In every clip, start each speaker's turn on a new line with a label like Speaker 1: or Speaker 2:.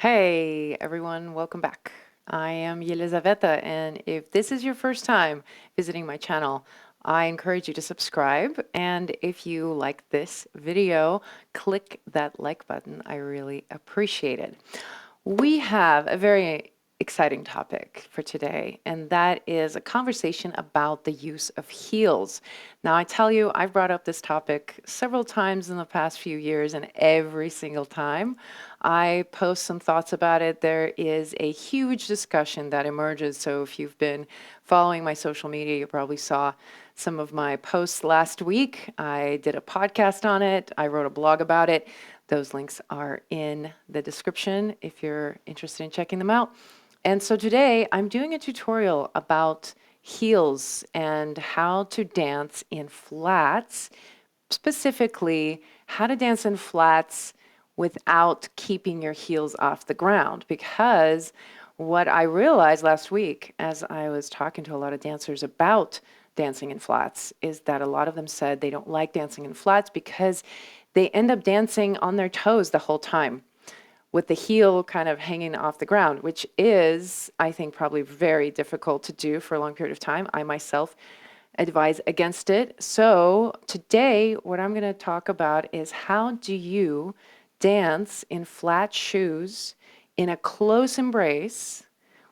Speaker 1: Hey everyone, welcome back. I am Yelizaveta, and if this is your first time visiting my channel, I encourage you to subscribe. And if you like this video, click that like button. I really appreciate it. We have a very exciting topic for today, and that is a conversation about the use of heels. Now, I tell you, I've brought up this topic several times in the past few years, and every single time I post some thoughts about it, there is a huge discussion that emerges. So if you've been following my social media, you probably saw some of my posts last week. I did a podcast on it. I wrote a blog about it. Those links are in the description if you're interested in checking them out. And so today I'm doing a tutorial about heels and how to dance in flats, specifically how to dance in flats without keeping your heels off the ground. Because what I realized last week as I was talking to a lot of dancers about dancing in flats is that a lot of them said they don't like dancing in flats because they end up dancing on their toes the whole time with the heel kind of hanging off the ground, which is, I think, probably very difficult to do for a long period of time. I myself advise against it. So today, what I'm going to talk about is how do you dance in flat shoes in a close embrace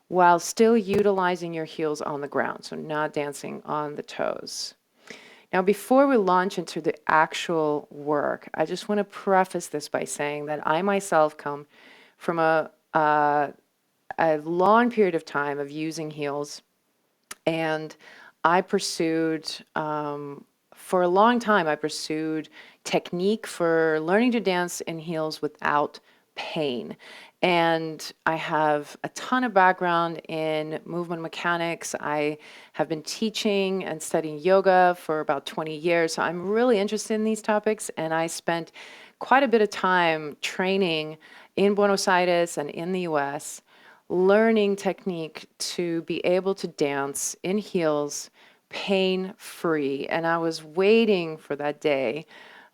Speaker 1: while still utilizing your heels on the ground, so not dancing on the toes. Now, before we launch into the actual work, I just want to preface this by saying that I myself come from a long period of time of using heels, and I pursued, for a long time, I pursued technique for learning to dance in heels without pain. And I have a ton of background in movement mechanics. I have been teaching and studying yoga for about 20 years. So I'm really interested in these topics. And I spent quite a bit of time training in Buenos Aires and in the US, learning technique to be able to dance in heels pain-free. And I was waiting for that day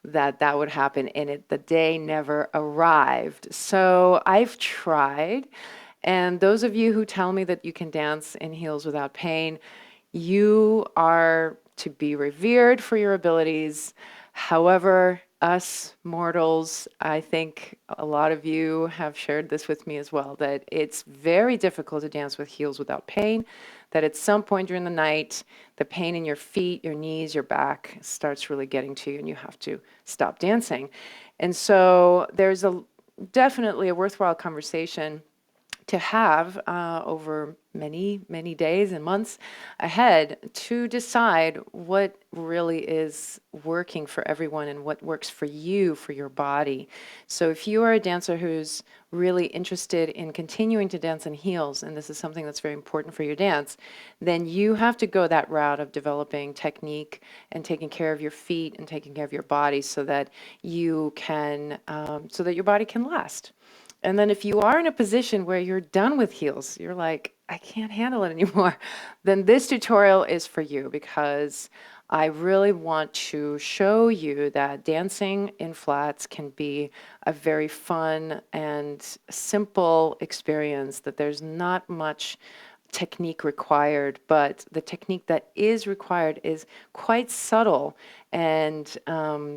Speaker 1: that would happen, and the day never arrived. So I've tried, and those of you who tell me that you can dance in heels without pain, you are to be revered for your abilities. However, us mortals, I think a lot of you have shared this with me as well, that it's very difficult to dance with heels without pain, that at some point during the night, the pain in your feet, your knees, your back starts really getting to you and you have to stop dancing. And so there's definitely a worthwhile conversation to have over many, many days and months ahead to decide what really is working for everyone and what works for you, for your body. So if you are a dancer who's really interested in continuing to dance in heels, and this is something that's very important for your dance, then you have to go that route of developing technique and taking care of your feet and taking care of your body so that you can, so that your body can last. And then if you are in a position where you're done with heels, you're like, I can't handle it anymore, then this tutorial is for you because I really want to show you that dancing in flats can be a very fun and simple experience, that there's not much technique required, but the technique that is required is quite subtle. And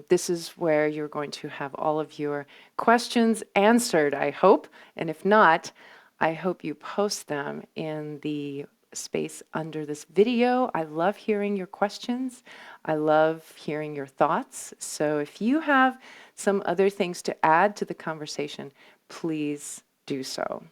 Speaker 1: this is where you're going to have all of your questions answered, I hope. And if not, I hope you post them in the space under this video. I love hearing your questions. I love hearing your thoughts. So if you have some other things to add to the conversation, please do so.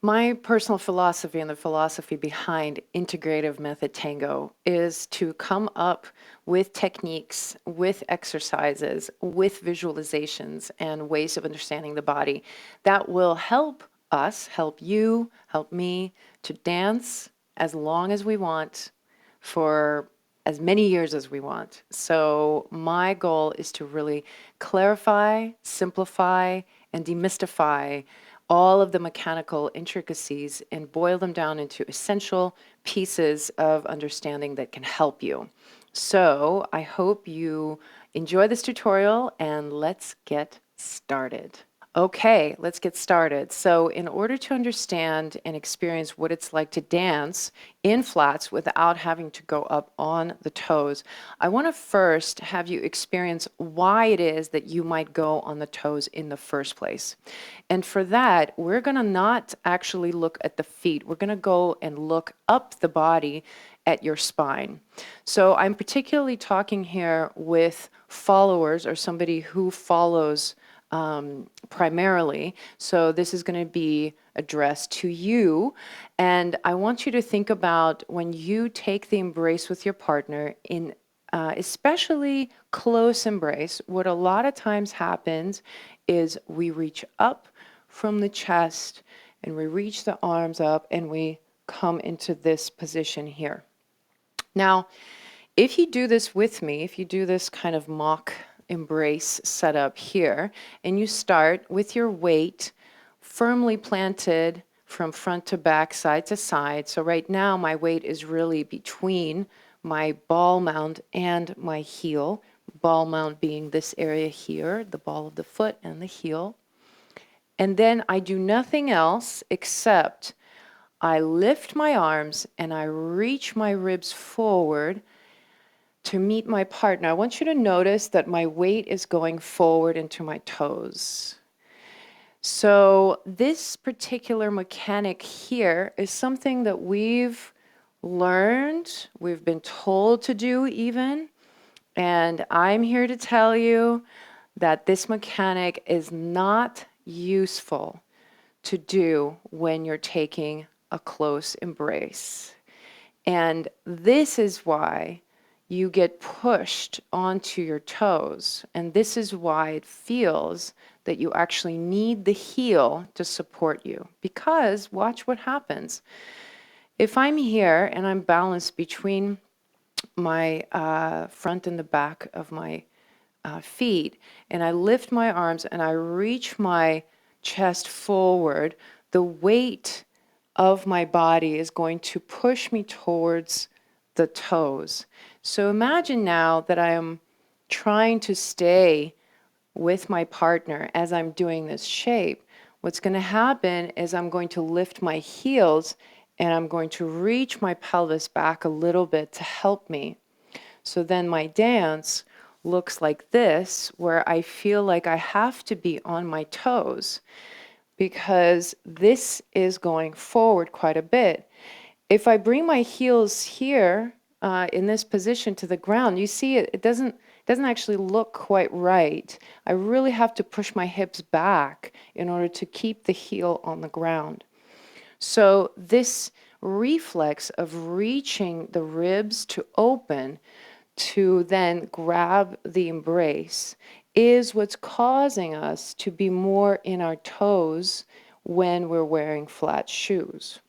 Speaker 1: My personal philosophy and the philosophy behind integrative method Tango is to come up with techniques, with exercises, with visualizations and ways of understanding the body that will help us, help you, help me to dance as long as we want for as many years as we want. So my goal is to really clarify, simplify, and demystify all of the mechanical intricacies and boil them down into essential pieces of understanding that can help you. So I hope you enjoy this tutorial and let's get started. Okay, let's get started. So in order to understand and experience what it's like to dance in flats without having to go up on the toes, I want to first have you experience why it is that you might go on the toes in the first place. And for that, we're going to not actually look at the feet. We're going to go and look up the body at your spine. So I'm particularly talking here with followers or somebody who follows primarily. So this is going to be addressed to you. And I want you to think about when you take the embrace with your partner in especially close embrace, what a lot of times happens is we reach up from the chest and we reach the arms up and we come into this position here. Now, if you do this with me, if you do this kind of mock embrace setup here, and you start with your weight firmly planted from front to back, side to side. So right now my weight is really between my ball mount and my heel. Ball mount being this area here, the ball of the foot and the heel. And then I do nothing else except I lift my arms and I reach my ribs forward to meet my partner. I want you to notice that my weight is going forward into my toes. So this particular mechanic here is something that we've learned, we've been told to do even, and I'm here to tell you that this mechanic is not useful to do when you're taking a close embrace. And this is why you get pushed onto your toes. And this is why it feels that you actually need the heel to support you. Because watch what happens. If I'm here and I'm balanced between my front and the back of my feet, and I lift my arms and I reach my chest forward, the weight of my body is going to push me towards the toes. So imagine now that I am trying to stay with my partner as I'm doing this shape. What's going to happen is I'm going to lift my heels and I'm going to reach my pelvis back a little bit to help me. So then my dance looks like this, where I feel like I have to be on my toes because this is going forward quite a bit. If I bring my heels here in this position to the ground, you see it doesn't actually look quite right. I really have to push my hips back in order to keep the heel on the ground. So this reflex of reaching the ribs to open to then grab the embrace is what's causing us to be more in our toes when we're wearing flat shoes.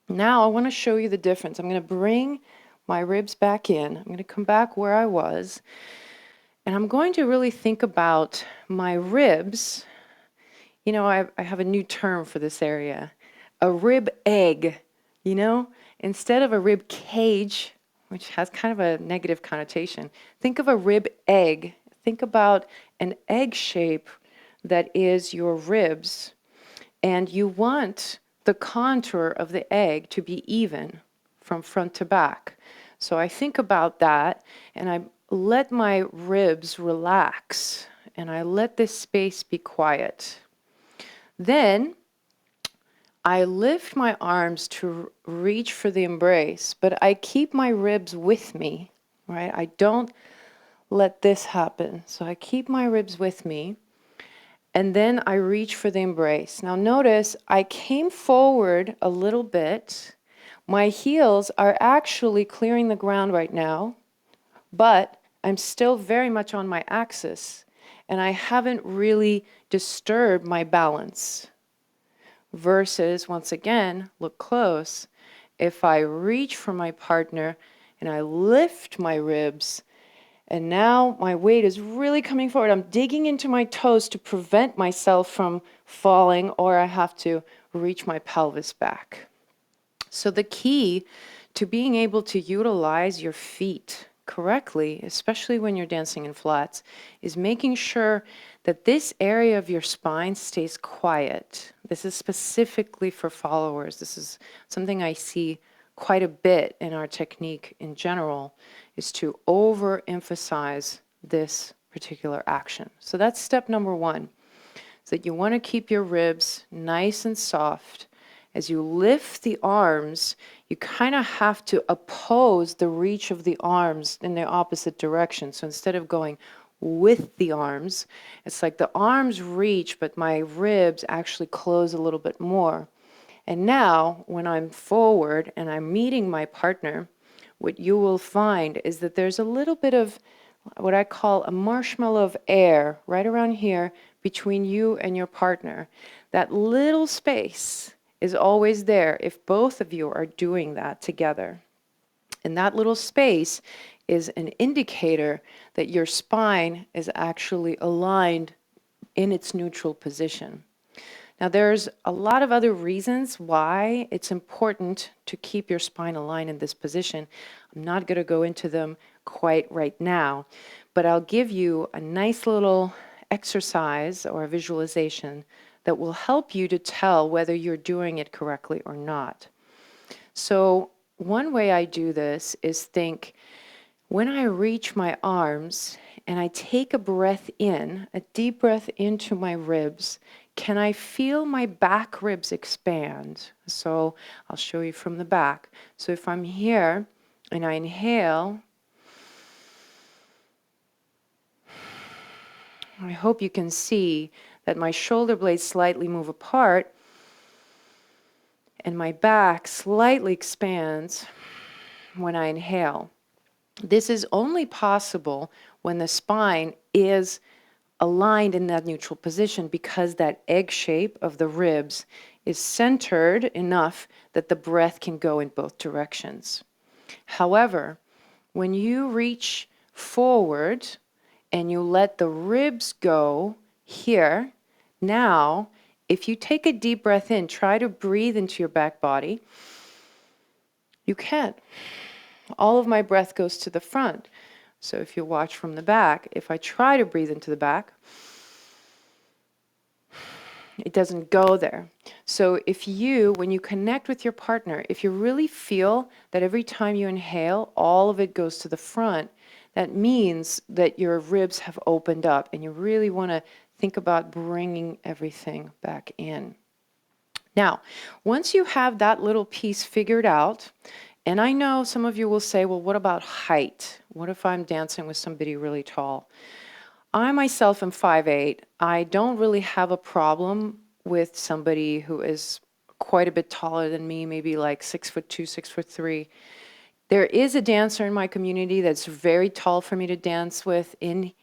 Speaker 1: Now I want to show you the difference. I'm going to bring my ribs back in. I'm going to come back where I was. And I'm going to really think about my ribs. You know, I have a new term for this area. A rib egg, you know? Instead of a rib cage, which has kind of a negative connotation, think of a rib egg. Think about an egg shape that is your ribs. And you want the contour of the egg to be even from front to back. So I think about that and I let my ribs relax and I let this space be quiet. Then I lift my arms to reach for the embrace, but I keep my ribs with me, right? I don't let this happen. So I keep my ribs with me. And then I reach for the embrace. Now notice I came forward a little bit. My heels are actually clearing the ground right now, but I'm still very much on my axis and I haven't really disturbed my balance. Versus, once again, look close, if I reach for my partner and I lift my ribs, and now my weight is really coming forward. I'm digging into my toes to prevent myself from falling, or I have to reach my pelvis back. So the key to being able to utilize your feet correctly, especially when you're dancing in flats, is making sure that this area of your spine stays quiet. This is specifically for followers. This is something I see quite a bit in our technique in general, is to overemphasize this particular action. So that's step number one, is that you want to keep your ribs nice and soft. As you lift the arms, you kind of have to oppose the reach of the arms in the opposite direction. So instead of going with the arms, it's like the arms reach, but my ribs actually close a little bit more. And now, when I'm forward and I'm meeting my partner, what you will find is that there's a little bit of what I call a marshmallow of air right around here between you and your partner. That little space is always there if both of you are doing that together. And that little space is an indicator that your spine is actually aligned in its neutral position. Now, there's a lot of other reasons why it's important to keep your spine aligned in this position. I'm not going to go into them quite right now, but I'll give you a nice little exercise or a visualization that will help you to tell whether you're doing it correctly or not. So one way I do this is think, when I reach my arms and I take a breath in, a deep breath into my ribs, can I feel my back ribs expand? So I'll show you from the back. So if I'm here and I inhale, I hope you can see that my shoulder blades slightly move apart and my back slightly expands when I inhale. This is only possible when the spine is aligned in that neutral position, because that egg shape of the ribs is centered enough that the breath can go in both directions. However, when you reach forward and you let the ribs go here, now, if you take a deep breath in, try to breathe into your back body. You can't. All of my breath goes to the front. So if you watch from the back, if I try to breathe into the back, it doesn't go there. So if you, when you connect with your partner, if you really feel that every time you inhale, all of it goes to the front, that means that your ribs have opened up and you really want to think about bringing everything back in. Now, once you have that little piece figured out, and I know some of you will say, well, what about height? What if I'm dancing with somebody really tall? I myself am 5'8". I don't really have a problem with somebody who is quite a bit taller than me, maybe like 6'2", 6'3". There is a dancer in my community that's very tall for me to dance with in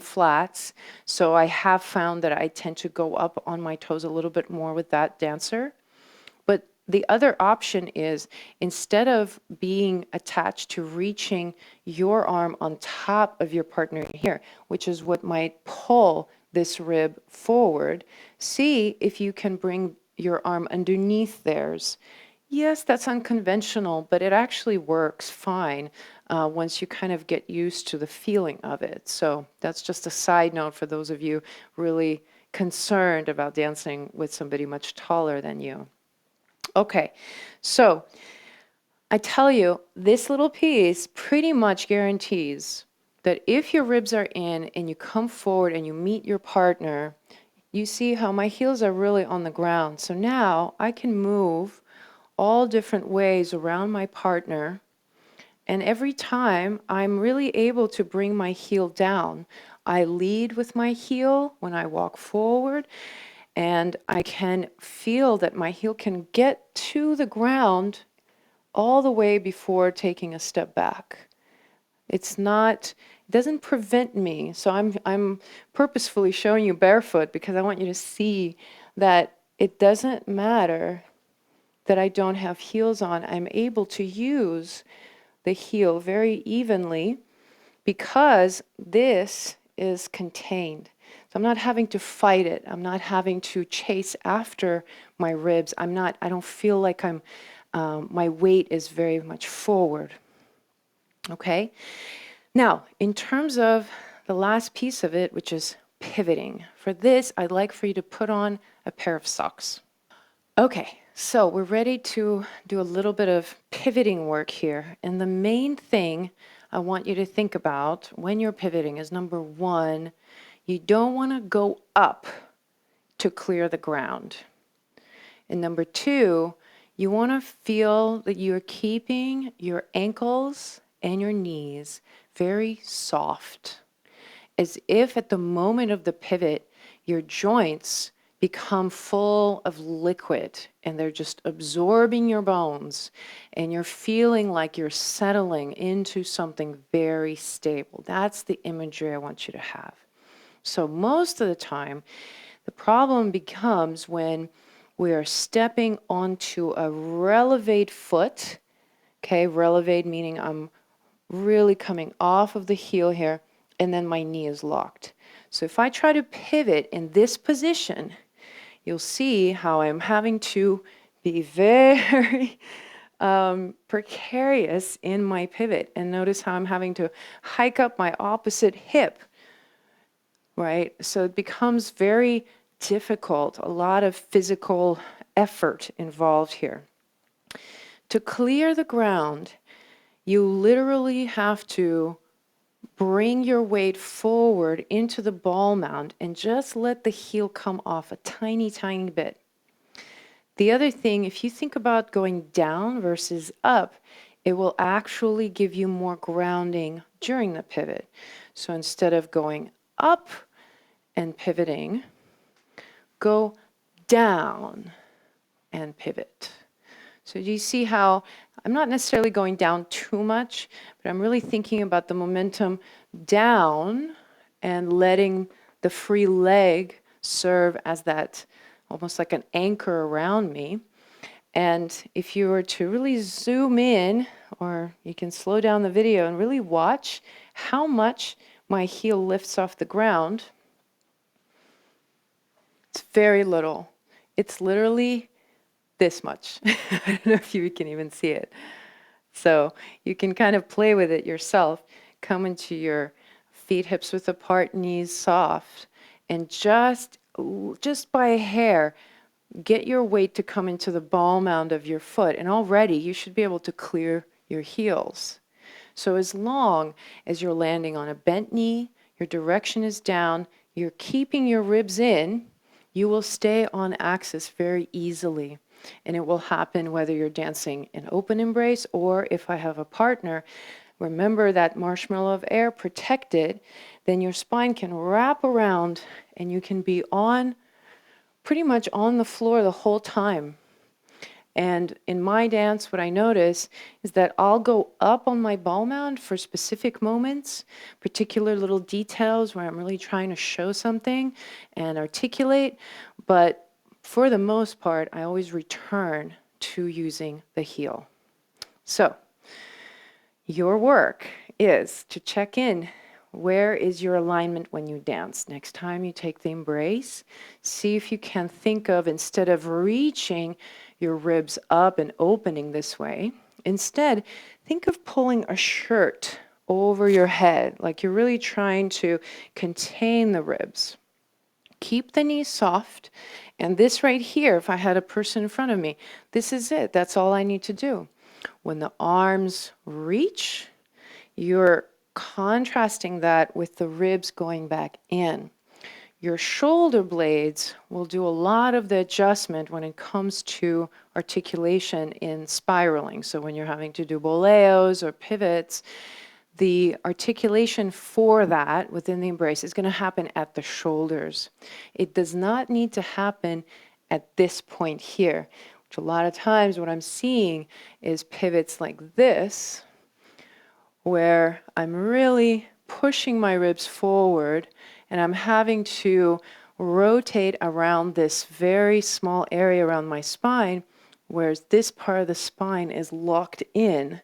Speaker 1: flats. So I have found that I tend to go up on my toes a little bit more with that dancer. But the other option is, instead of being attached to reaching your arm on top of your partner here, which is what might pull this rib forward, see if you can bring your arm underneath theirs. Yes, that's unconventional, but it actually works fine once you kind of get used to the feeling of it. So that's just a side note for those of you really concerned about dancing with somebody much taller than you. Okay, so I tell you, this little piece pretty much guarantees that if your ribs are in and you come forward and you meet your partner, you see how my heels are really on the ground. So now I can move all different ways around my partner, and every time I'm really able to bring my heel down. I lead with my heel when I walk forward, and I can feel that my heel can get to the ground all the way before taking a step back. It doesn't prevent me. So I'm purposefully showing you barefoot because I want you to see that it doesn't matter that I don't have heels on. I'm able to use the heel very evenly because this is contained. So I'm not having to fight it. I'm not having to chase after my ribs. I don't feel like my weight is very much forward. Okay? Now, in terms of the last piece of it, which is pivoting. For this, I'd like for you to put on a pair of socks. Okay, so we're ready to do a little bit of pivoting work here. And the main thing I want you to think about when you're pivoting is, number one, you don't want to go up to clear the ground. And number two, you want to feel that you're keeping your ankles and your knees very soft, as if at the moment of the pivot, your joints become full of liquid and they're just absorbing your bones, and you're feeling like you're settling into something very stable. That's the imagery I want you to have. So most of the time, the problem becomes when we are stepping onto a relevate foot. Okay, relevate meaning I'm really coming off of the heel here, and then my knee is locked. So if I try to pivot in this position, you'll see how I'm having to be very precarious in my pivot. And notice how I'm having to hike up my opposite hip, right? So it becomes very difficult, a lot of physical effort involved here. To clear the ground, you literally have to bring your weight forward into the ball mound and just let the heel come off a tiny, tiny bit. The other thing, if you think about going down versus up, it will actually give you more grounding during the pivot. So instead of going up and pivoting, go down and pivot. So do you see how I'm not necessarily going down too much, but I'm really thinking about the momentum down and letting the free leg serve as that, almost like an anchor around me. And if you were to really zoom in, or you can slow down the video and really watch how much my heel lifts off the ground, it's very little. It's literally this much. I don't know if you can even see it. So you can kind of play with it yourself. Come into your feet hips width apart, knees soft, and just by a hair, get your weight to come into the ball mound of your foot, and already you should be able to clear your heels. So as long as you're landing on a bent knee, your direction is down, you're keeping your ribs in, you will stay on axis very easily. And it will happen whether you're dancing in open embrace or if I have a partner. Remember that marshmallow of air protected, then your spine can wrap around and you can be on, pretty much on the floor the whole time. And in my dance, what I notice is that I'll go up on my ball mound for specific moments, particular little details where I'm really trying to show something and articulate, but for the most part, I always return to using the heel. So your work is to check in. Where is your alignment when you dance? Next time you take the embrace, see if you can think of, instead of reaching your ribs up and opening this way, instead think of pulling a shirt over your head, like you're really trying to contain the ribs. Keep the knees soft. And this right here, if I had a person in front of me, this is it. That's all I need to do. When the arms reach, you're contrasting that with the ribs going back in. Your shoulder blades will do a lot of the adjustment when it comes to articulation in spiraling. So when you're having to do boleos or pivots, the articulation for that within the embrace is going to happen at the shoulders. It does not need to happen at this point here, which a lot of times what I'm seeing is pivots like this, where I'm really pushing my ribs forward and I'm having to rotate around this very small area around my spine, whereas this part of the spine is locked in.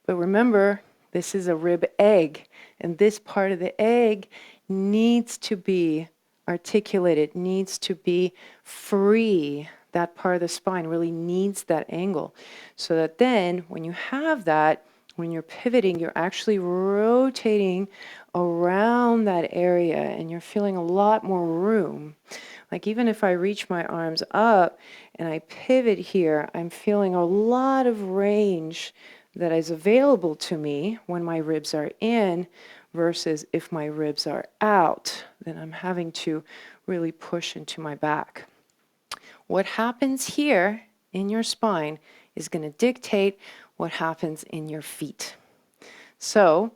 Speaker 1: But remember, this is a rib egg, and this part of the egg needs to be articulated, needs to be free. That part of the spine really needs that angle, so that then when you have that, when you're pivoting, you're actually rotating around that area and you're feeling a lot more room. Like even if I reach my arms up and I pivot here, I'm feeling a lot of range that is available to me when my ribs are in, versus if my ribs are out, then I'm having to really push into my back. What happens here in your spine is going to dictate what happens in your feet. So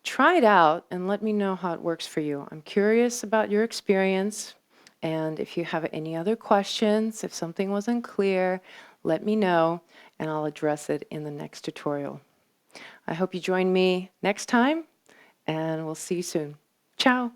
Speaker 1: try it out and let me know how it works for you. I'm curious about your experience, and if you have any other questions, if something wasn't clear, let me know and I'll address it in the next tutorial. I hope you join me next time, and we'll see you soon. Ciao.